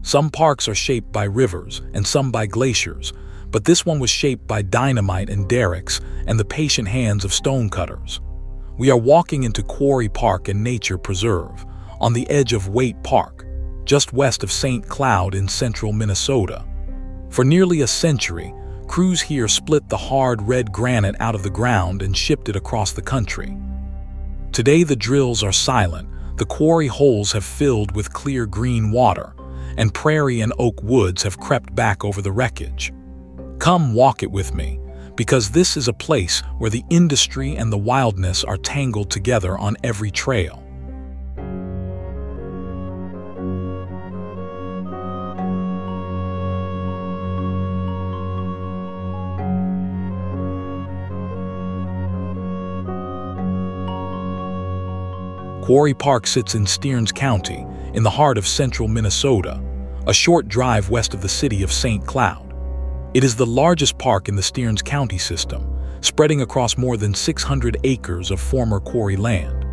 Some parks are shaped by rivers and some by glaciers, but this one was shaped by dynamite and derricks and the patient hands of stonecutters. We are walking into Quarry Park and Nature Preserve, on the edge of Waite Park, just west of St. Cloud in central Minnesota. For nearly a century, crews here split the hard red granite out of the ground and shipped it across the country. Today the drills are silent, the quarry holes have filled with clear green water, and prairie and oak woods have crept back over the wreckage. Come walk it with me, because this is a place where the industry and the wildness are tangled together on every trail. Quarry Park sits in Stearns County, in the heart of central Minnesota, a short drive west of the city of St. Cloud. It is the largest park in the Stearns County system, spreading across more than 600 acres of former quarry land.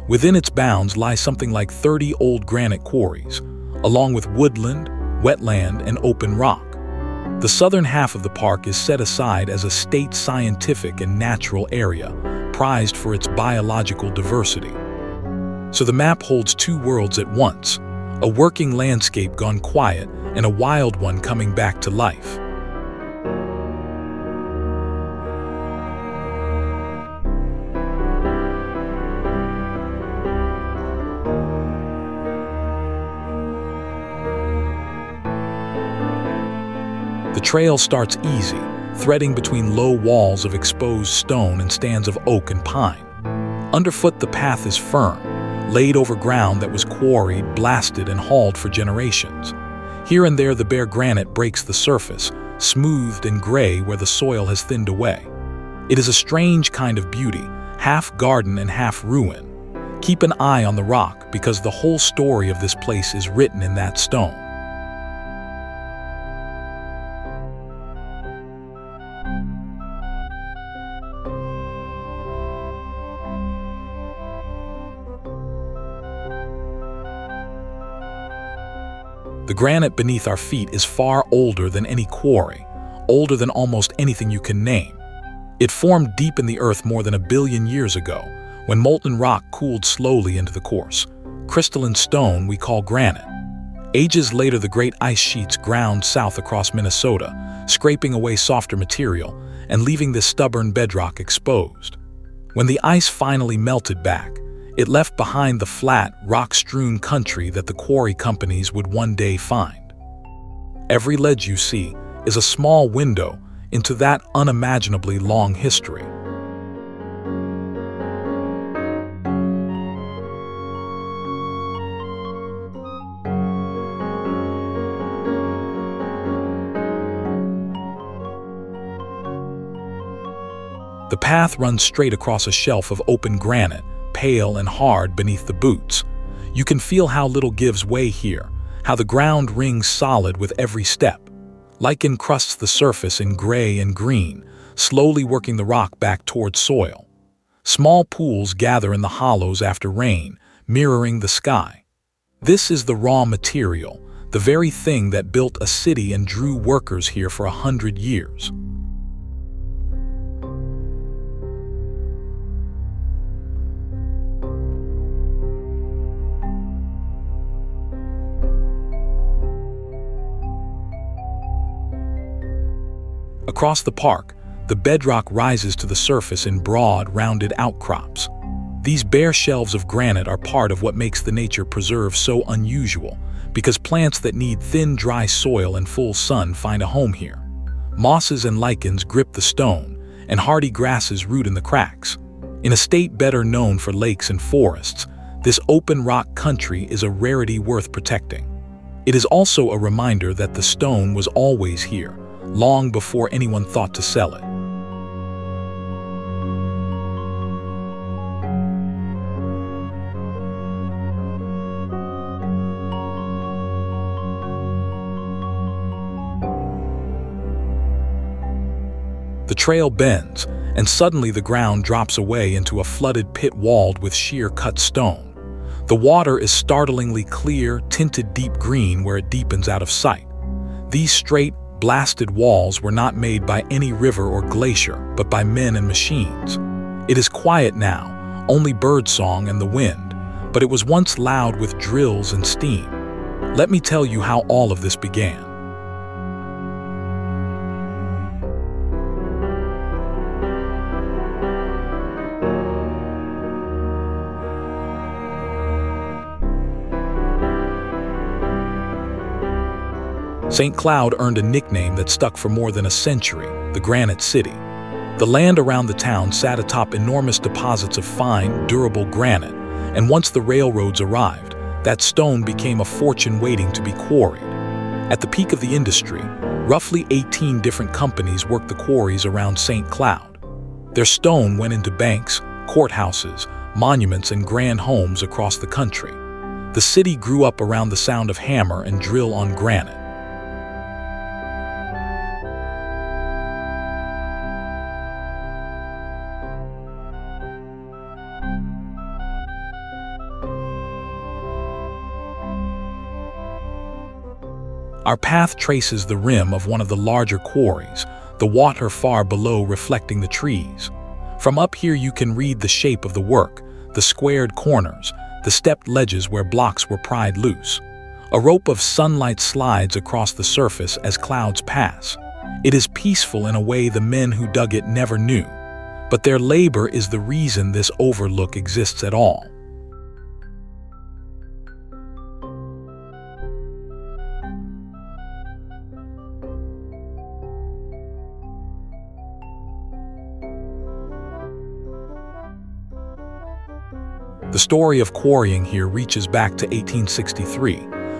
Within its bounds lie something like 30 old granite quarries, along with woodland, wetland, and open rock. The southern half of the park is set aside as a state scientific and natural area, prized for its biological diversity. So the map holds two worlds at once, a working landscape gone quiet and a wild one coming back to life. The trail starts easy, threading between low walls of exposed stone and stands of oak and pine. Underfoot the path is firm, laid over ground that was quarried, blasted, and hauled for generations. Here and there the bare granite breaks the surface, smoothed and gray where the soil has thinned away. It is a strange kind of beauty, half garden and half ruin. Keep an eye on the rock, because the whole story of this place is written in that stone. The granite beneath our feet is far older than any quarry, older than almost anything you can name. It formed deep in the earth more than 1 billion years ago, when molten rock cooled slowly into the coarse, crystalline stone we call granite. Ages later, the great ice sheets ground south across Minnesota, scraping away softer material and leaving this stubborn bedrock exposed. When the ice finally melted back, it left behind the flat, rock-strewn country that the quarry companies would one day find. Every ledge you see is a small window into that unimaginably long history. The path runs straight across a shelf of open granite, pale and hard beneath the boots. You can feel how little gives way here, how the ground rings solid with every step. Lichen crusts the surface in gray and green, slowly working the rock back toward soil. Small pools gather in the hollows after rain, mirroring the sky. This is the raw material, the very thing that built a city and drew workers here for 100 years. Across the park, the bedrock rises to the surface in broad, rounded outcrops. These bare shelves of granite are part of what makes the nature preserve so unusual, because plants that need thin, dry soil and full sun find a home here. Mosses and lichens grip the stone, and hardy grasses root in the cracks. In a state better known for lakes and forests, this open rock country is a rarity worth protecting. It is also a reminder that the stone was always here, long before anyone thought to sell it. The trail bends, and suddenly the ground drops away into a flooded pit walled with sheer cut stone. The water is startlingly clear, tinted deep green where it deepens out of sight. These straight, blasted walls were not made by any river or glacier, but by men and machines. It is quiet now, only birdsong and the wind, but it was once loud with drills and steam. Let me tell you how all of this began. St. Cloud earned a nickname that stuck for more than a century, the Granite City. The land around the town sat atop enormous deposits of fine, durable granite, and once the railroads arrived, that stone became a fortune waiting to be quarried. At the peak of the industry, roughly 18 different companies worked the quarries around St. Cloud. Their stone went into banks, courthouses, monuments, and grand homes across the country. The city grew up around the sound of hammer and drill on granite. Our path traces the rim of one of the larger quarries, the water far below reflecting the trees. From up here you can read the shape of the work, the squared corners, the stepped ledges where blocks were pried loose. A rope of sunlight slides across the surface as clouds pass. It is peaceful in a way the men who dug it never knew, but their labor is the reason this overlook exists at all. The story of quarrying here reaches back to 1863,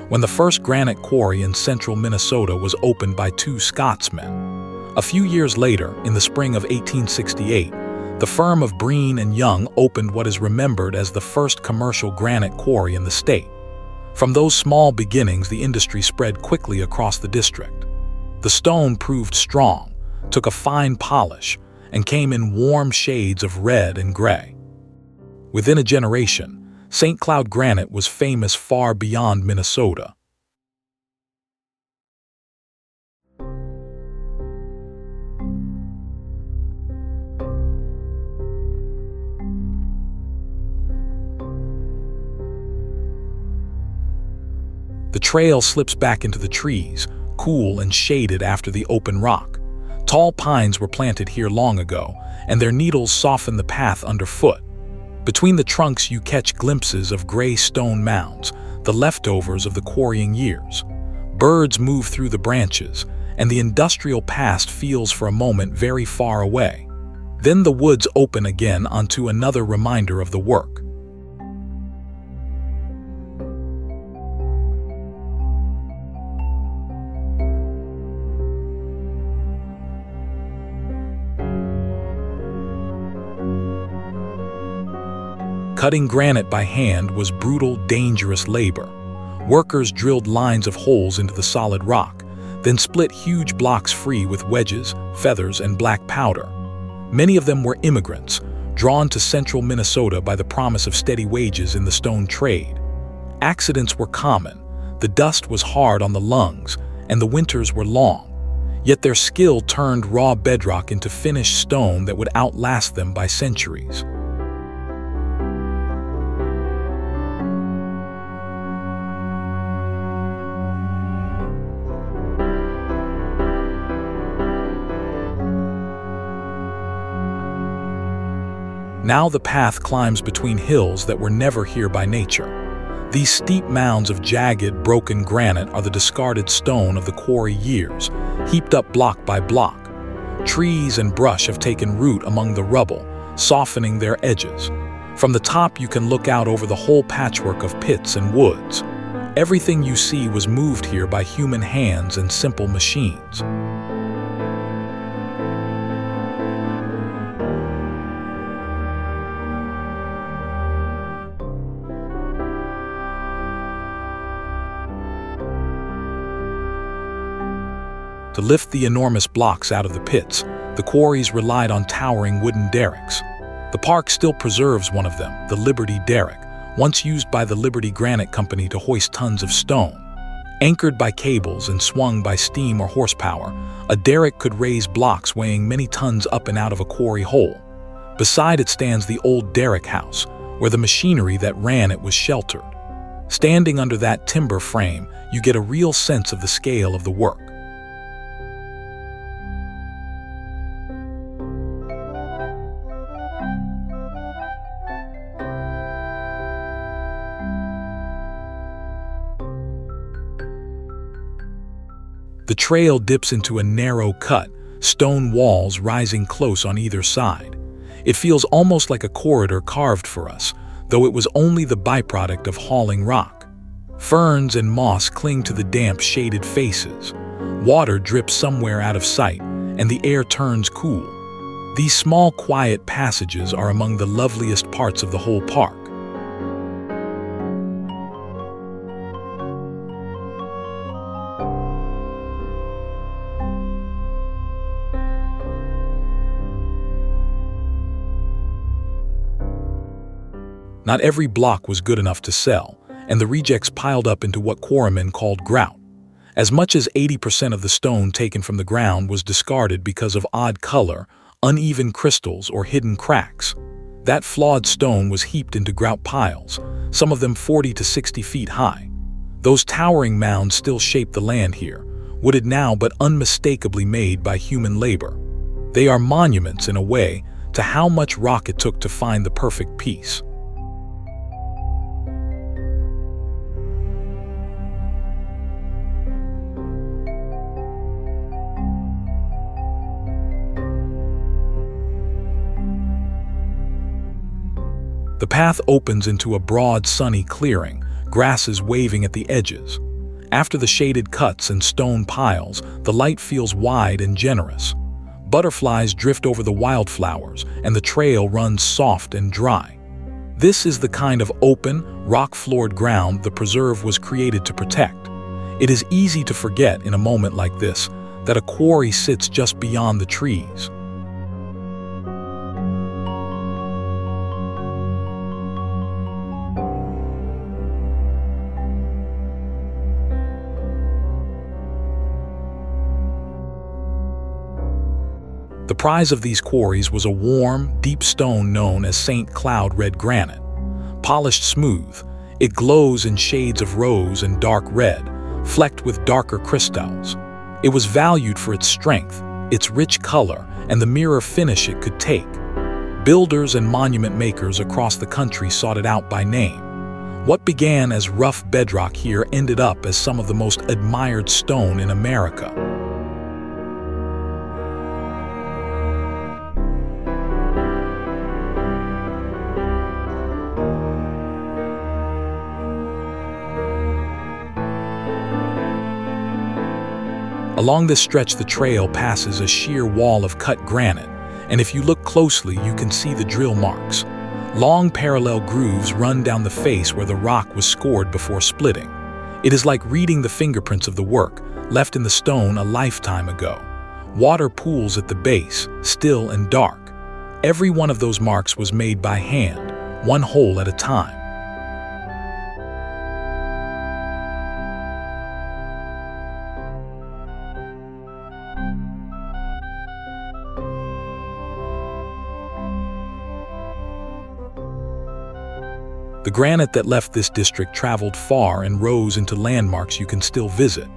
when the first granite quarry in central Minnesota was opened by two Scotsmen. A few years later, in the spring of 1868, the firm of Breen and Young opened what is remembered as the first commercial granite quarry in the state. From those small beginnings, the industry spread quickly across the district. The stone proved strong, took a fine polish, and came in warm shades of red and gray. Within a generation, St. Cloud granite was famous far beyond Minnesota. The trail slips back into the trees, cool and shaded after the open rock. Tall pines were planted here long ago, and their needles soften the path underfoot. Between the trunks you catch glimpses of gray stone mounds, the leftovers of the quarrying years. Birds move through the branches, and the industrial past feels for a moment very far away. Then the woods open again onto another reminder of the work. Cutting granite by hand was brutal, dangerous labor. Workers drilled lines of holes into the solid rock, then split huge blocks free with wedges, feathers, and black powder. Many of them were immigrants, drawn to central Minnesota by the promise of steady wages in the stone trade. Accidents were common, the dust was hard on the lungs, and the winters were long. Yet their skill turned raw bedrock into finished stone that would outlast them by centuries. Now the path climbs between hills that were never here by nature. These steep mounds of jagged, broken granite are the discarded stone of the quarry years, heaped up block by block. Trees and brush have taken root among the rubble, softening their edges. From the top you can look out over the whole patchwork of pits and woods. Everything you see was moved here by human hands and simple machines. To lift the enormous blocks out of the pits, the quarries relied on towering wooden derricks. The park still preserves one of them, the Liberty Derrick, once used by the Liberty Granite Company to hoist tons of stone. Anchored by cables and swung by steam or horsepower, a derrick could raise blocks weighing many tons up and out of a quarry hole. Beside it stands the old derrick house, where the machinery that ran it was sheltered. Standing under that timber frame, you get a real sense of the scale of the work. The trail dips into a narrow cut, stone walls rising close on either side. It feels almost like a corridor carved for us, though it was only the byproduct of hauling rock. Ferns and moss cling to the damp, shaded faces. Water drips somewhere out of sight, and the air turns cool. These small, quiet passages are among the loveliest parts of the whole park. Not every block was good enough to sell, and the rejects piled up into what quarrymen called grout. As much as 80% of the stone taken from the ground was discarded because of odd color, uneven crystals, or hidden cracks. That flawed stone was heaped into grout piles, some of them 40 to 60 feet high. Those towering mounds still shape the land here, wooded now but unmistakably made by human labor. They are monuments, in a way, to how much rock it took to find the perfect piece. The path opens into a broad, sunny clearing, grasses waving at the edges. After the shaded cuts and stone piles, the light feels wide and generous. Butterflies drift over the wildflowers, and the trail runs soft and dry. This is the kind of open, rock-floored ground the preserve was created to protect. It is easy to forget in a moment like this that a quarry sits just beyond the trees. The prize of these quarries was a warm, deep stone known as St. Cloud red granite. Polished smooth, it glows in shades of rose and dark red, flecked with darker crystals. It was valued for its strength, its rich color, and the mirror finish it could take. Builders and monument makers across the country sought it out by name. What began as rough bedrock here ended up as some of the most admired stone in America. Along this stretch, the trail passes a sheer wall of cut granite, and if you look closely, you can see the drill marks. Long parallel grooves run down the face where the rock was scored before splitting. It is like reading the fingerprints of the work, left in the stone a lifetime ago. Water pools at the base, still and dark. Every one of those marks was made by hand, one hole at a time. The granite that left this district traveled far and rose into landmarks you can still visit.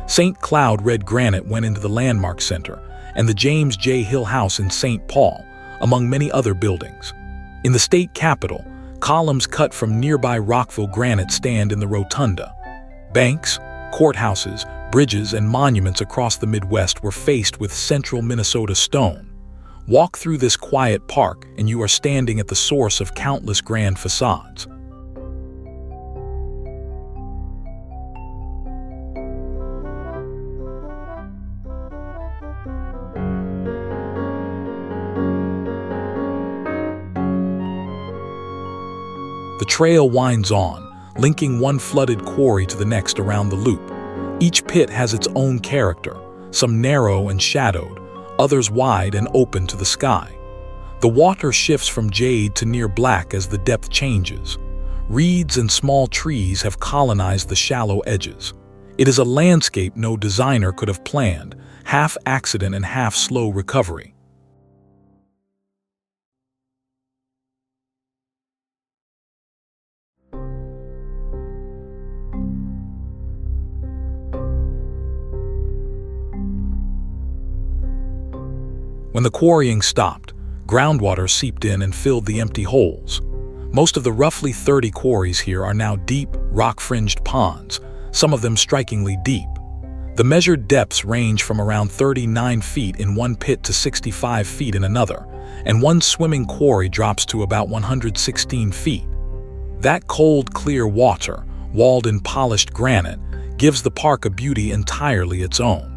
St. Cloud red granite went into the Landmark Center and the James J. Hill House in St. Paul, among many other buildings. In the state capitol, columns cut from nearby Rockville granite stand in the rotunda. Banks, courthouses, bridges, and monuments across the Midwest were faced with central Minnesota stone. Walk through this quiet park and you are standing at the source of countless grand facades. The trail winds on, linking one flooded quarry to the next around the loop. Each pit has its own character, some narrow and shadowed, others wide and open to the sky. The water shifts from jade to near black as the depth changes. Reeds and small trees have colonized the shallow edges. It is a landscape no designer could have planned, half accident and half slow recovery. When the quarrying stopped, groundwater seeped in and filled the empty holes. Most of the roughly 30 quarries here are now deep, rock-fringed ponds, some of them strikingly deep. The measured depths range from around 39 feet in one pit to 65 feet in another, and one swimming quarry drops to about 116 feet. That cold, clear water, walled in polished granite, gives the park a beauty entirely its own.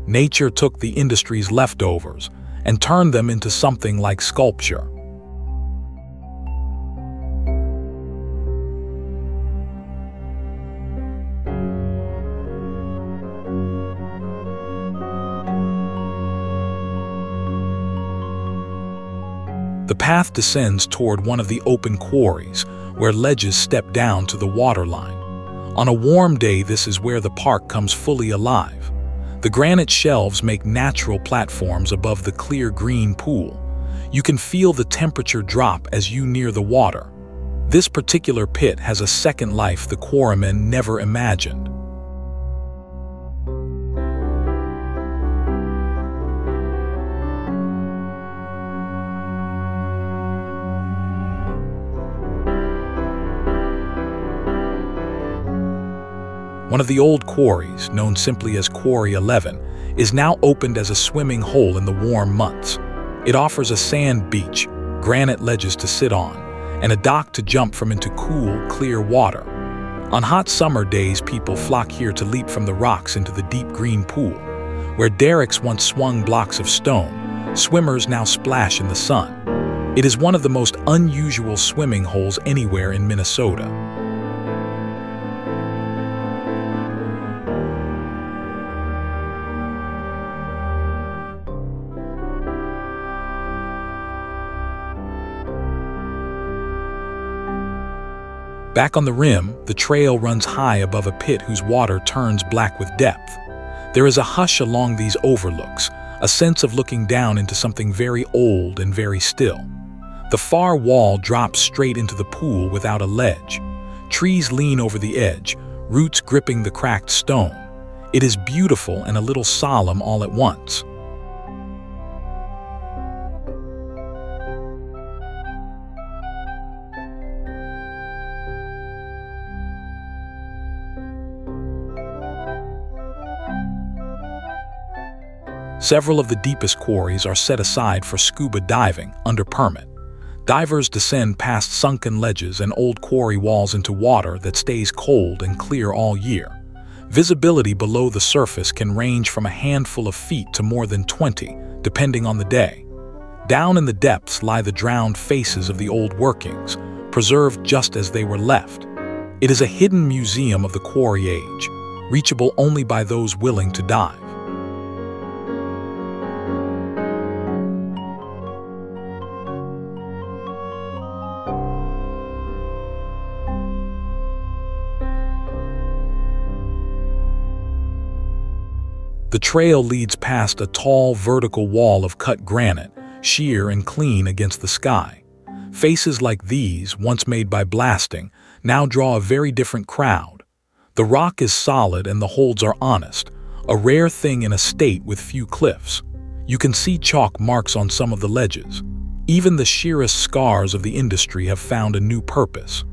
Nature took the industry's leftovers and turned them into something like sculpture. The path descends toward one of the open quarries, where ledges step down to the waterline. On a warm day, this is where the park comes fully alive. The granite shelves make natural platforms above the clear green pool. You can feel the temperature drop as you near the water. This particular pit has a second life the quarrymen never imagined. One of the old quarries, known simply as Quarry 11, is now opened as a swimming hole in the warm months. It offers a sand beach, granite ledges to sit on, and a dock to jump from into cool, clear water. On hot summer days, people flock here to leap from the rocks into the deep green pool. Where derricks once swung blocks of stone, swimmers now splash in the sun. It is one of the most unusual swimming holes anywhere in Minnesota. Back on the rim, the trail runs high above a pit whose water turns black with depth. There is a hush along these overlooks, a sense of looking down into something very old and very still. The far wall drops straight into the pool without a ledge. Trees lean over the edge, roots gripping the cracked stone. It is beautiful and a little solemn all at once. Several of the deepest quarries are set aside for scuba diving under permit. Divers descend past sunken ledges and old quarry walls into water that stays cold and clear all year. Visibility below the surface can range from a handful of feet to more than 20, depending on the day. Down in the depths lie the drowned faces of the old workings, preserved just as they were left. It is a hidden museum of the quarry age, reachable only by those willing to dive. The trail leads past a tall, vertical wall of cut granite, sheer and clean against the sky. Faces like these, once made by blasting, now draw a very different crowd. The rock is solid and the holds are honest, a rare thing in a state with few cliffs. You can see chalk marks on some of the ledges. Even the sheerest scars of the industry have found a new purpose.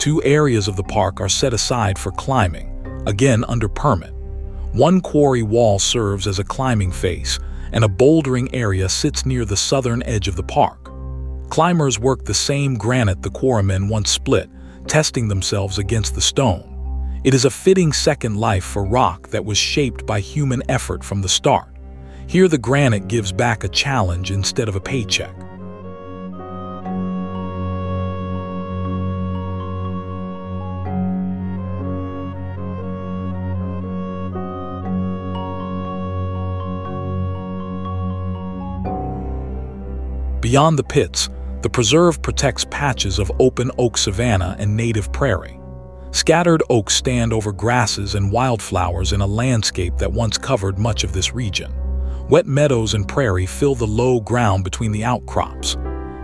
Two areas of the park are set aside for climbing, again under permit. One quarry wall serves as a climbing face, and a bouldering area sits near the southern edge of the park. Climbers work the same granite the quarrymen once split, testing themselves against the stone. It is a fitting second life for rock that was shaped by human effort from the start. Here the granite gives back a challenge instead of a paycheck. Beyond the pits, the preserve protects patches of open oak savanna and native prairie. Scattered oaks stand over grasses and wildflowers in a landscape that once covered much of this region. Wet meadows and prairie fill the low ground between the outcrops.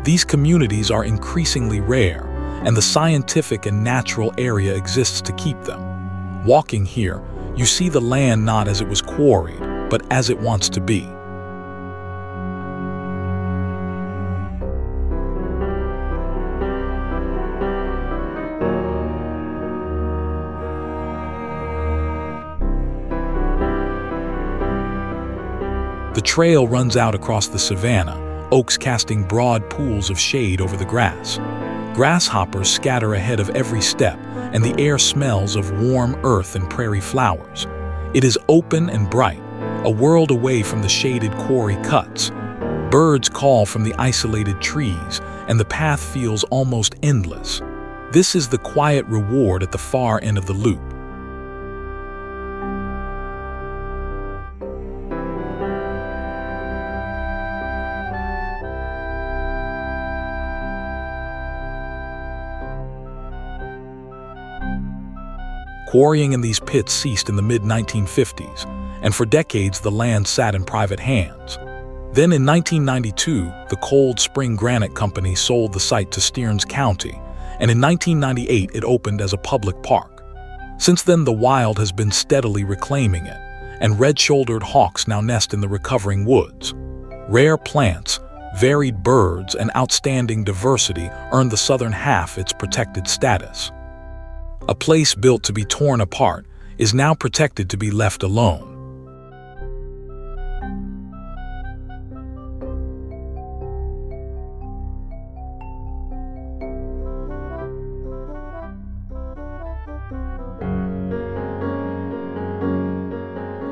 These communities are increasingly rare, and the scientific and natural area exists to keep them. Walking here, you see the land not as it was quarried, but as it wants to be. The trail runs out across the savanna, oaks casting broad pools of shade over the grass. Grasshoppers scatter ahead of every step, and the air smells of warm earth and prairie flowers. It is open and bright, a world away from the shaded quarry cuts. Birds call from the isolated trees, and the path feels almost endless. This is the quiet reward at the far end of the loop. Quarrying in these pits ceased in the mid-1950s, and for decades the land sat in private hands. Then in 1992, the Cold Spring Granite Company sold the site to Stearns County, and in 1998 it opened as a public park. Since then the wild has been steadily reclaiming it, and red-shouldered hawks now nest in the recovering woods. Rare plants, varied birds, and outstanding diversity earned the southern half its protected status. A place built to be torn apart is now protected to be left alone.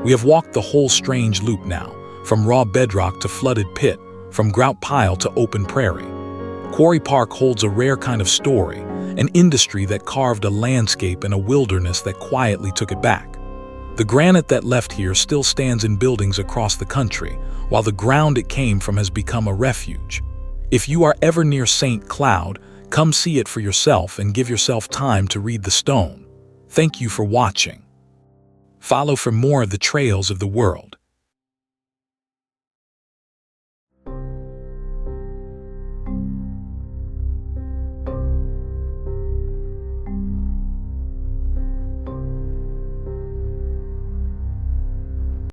We have walked the whole strange loop now, from raw bedrock to flooded pit, from Grout Pile to open prairie. Quarry Park holds a rare kind of story, an industry that carved a landscape in a wilderness that quietly took it back. The granite that left here still stands in buildings across the country, while the ground it came from has become a refuge. If you are ever near St. Cloud, come see it for yourself and give yourself time to read the stone. Thank you for watching. Follow for more of the trails of the world.